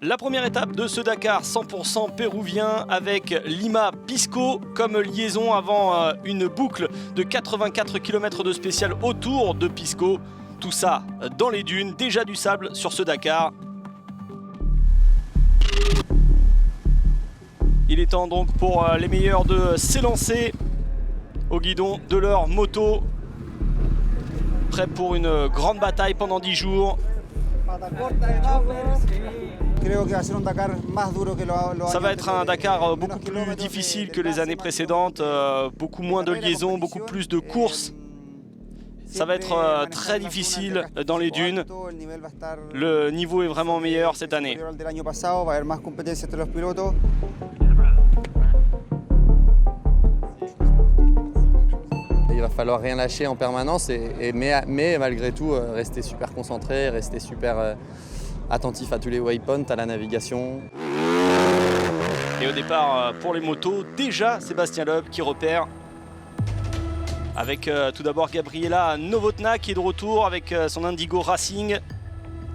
La première étape de ce Dakar 100% péruvien avec Lima-Pisco comme liaison avant une boucle de 84 km de spécial autour de Pisco. Tout ça dans les dunes, déjà du sable sur ce Dakar. Il est temps donc pour les meilleurs de s'élancer au guidon de leur moto. Prêt pour une grande bataille pendant 10 jours. Ça va être un Dakar beaucoup plus difficile que les années précédentes, beaucoup moins de liaisons, beaucoup plus de courses. Ça va être très difficile dans les dunes. Le niveau est vraiment meilleur cette année. Il va falloir rien lâcher en permanence, mais malgré tout rester super concentré, rester super attentif à tous les waypoints, à la navigation. Et au départ pour les motos, déjà Sébastien Loeb qui repère. Avec tout d'abord Gabriela Novotná qui est de retour avec son Indigo Racing.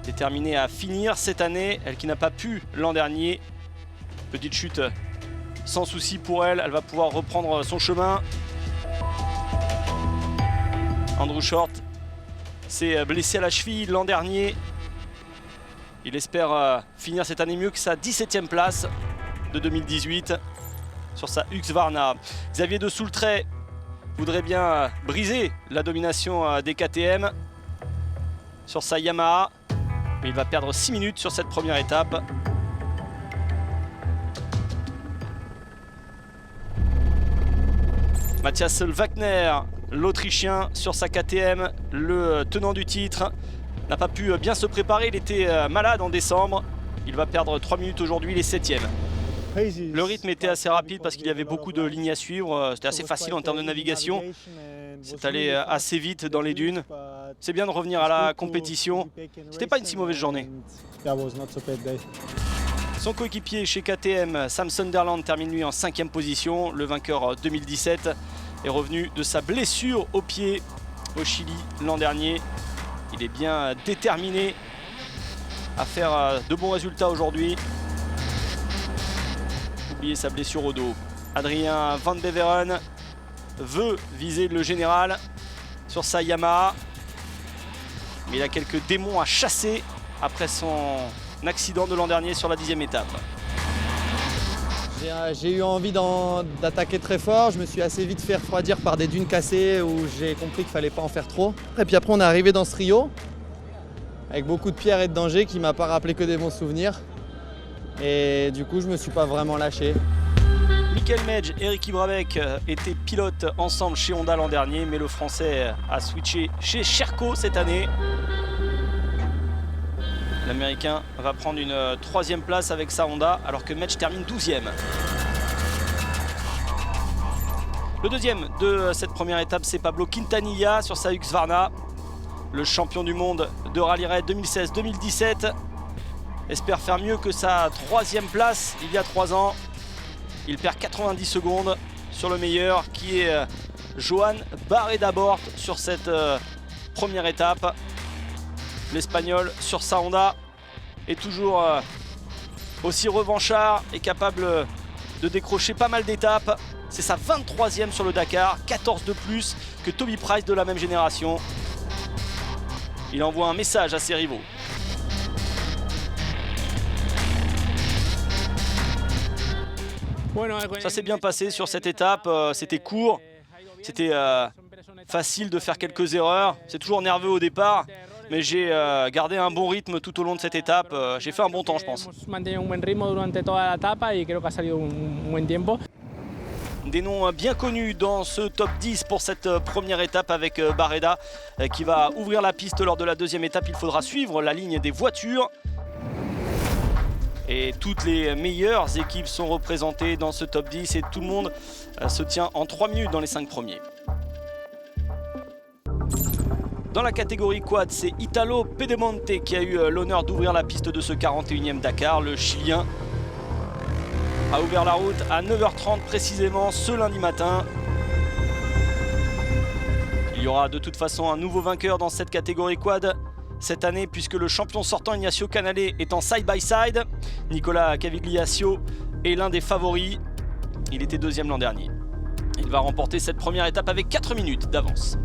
Déterminée à finir cette année, elle qui n'a pas pu l'an dernier. Petite chute sans souci pour elle, elle va pouvoir reprendre son chemin. Andrew Short s'est blessé à la cheville l'an dernier. Il espère finir cette année mieux que sa 17e place de 2018 sur sa Husqvarna. Xavier de Soultret voudrait bien briser la domination des KTM sur sa Yamaha. Mais il va perdre 6 minutes sur cette première étape. Matthias Wagner, l'Autrichien sur sa KTM, le tenant du titre, n'a pas pu bien se préparer, il était malade en décembre. Il va perdre 3 minutes aujourd'hui, il est 7e. Le rythme était assez rapide parce qu'il y avait beaucoup de lignes à suivre, c'était assez facile en termes de navigation. C'est allé assez vite dans les dunes. C'est bien de revenir à la compétition. C'était pas une si mauvaise journée. Son coéquipier chez KTM, Sam Sunderland, termine lui en 5e position. Le vainqueur 2017 est revenu de sa blessure au pied au Chili l'an dernier. Il est bien déterminé à faire de bons résultats aujourd'hui. Oubliez sa blessure au dos. Adrien Van Beveren veut viser le général sur sa Yamaha. Mais il a quelques démons à chasser après son accident de l'an dernier sur la 10e étape. J'ai eu envie d'attaquer très fort, je me suis assez vite fait refroidir par des dunes cassées où j'ai compris qu'il ne fallait pas en faire trop. Et puis après on est arrivé dans ce Rio avec beaucoup de pierres et de dangers qui ne m'a pas rappelé que des bons souvenirs. Et du coup je ne me suis pas vraiment lâché. Michael Medge et Ricky Brabec étaient pilotes ensemble chez Honda l'an dernier, mais le Français a switché chez Sherco cette année. L'Américain va prendre une 3e place avec sa Honda, alors que Medge termine 12e. Le deuxième de cette première étape, c'est Pablo Quintanilla sur sa Husqvarna. Le champion du monde de Rallye Raid 2016-2017 espère faire mieux que sa 3e place il y a 3 ans. Il perd 90 secondes sur le meilleur qui est Joan Barreda-Bort sur cette première étape. L'Espagnol sur sa Honda est toujours aussi revanchard et capable de décrocher pas mal d'étapes. C'est sa 23e sur le Dakar, 14 de plus que Toby Price de la même génération. Il envoie un message à ses rivaux. Ça s'est bien passé sur cette étape, c'était court, c'était facile de faire quelques erreurs, c'est toujours nerveux au départ, mais j'ai gardé un bon rythme tout au long de cette étape, j'ai fait un bon temps je pense. Des noms bien connus dans ce top 10 pour cette première étape avec Barreda qui va ouvrir la piste lors de la 2e étape. Il faudra suivre la ligne des voitures. Et toutes les meilleures équipes sont représentées dans ce top 10 et tout le monde se tient en 3 minutes dans les 5 premiers. Dans la catégorie quad, c'est Italo Pedemonte qui a eu l'honneur d'ouvrir la piste de ce 41e Dakar. Le Chilien a ouvert la route à 9h30 précisément ce lundi matin. Il y aura de toute façon un nouveau vainqueur dans cette catégorie quad cette année puisque le champion sortant Ignacio Canale est en side-by-side. Nicolas Cavigliascio est l'un des favoris. Il était deuxième l'an dernier. Il va remporter cette première étape avec 4 minutes d'avance.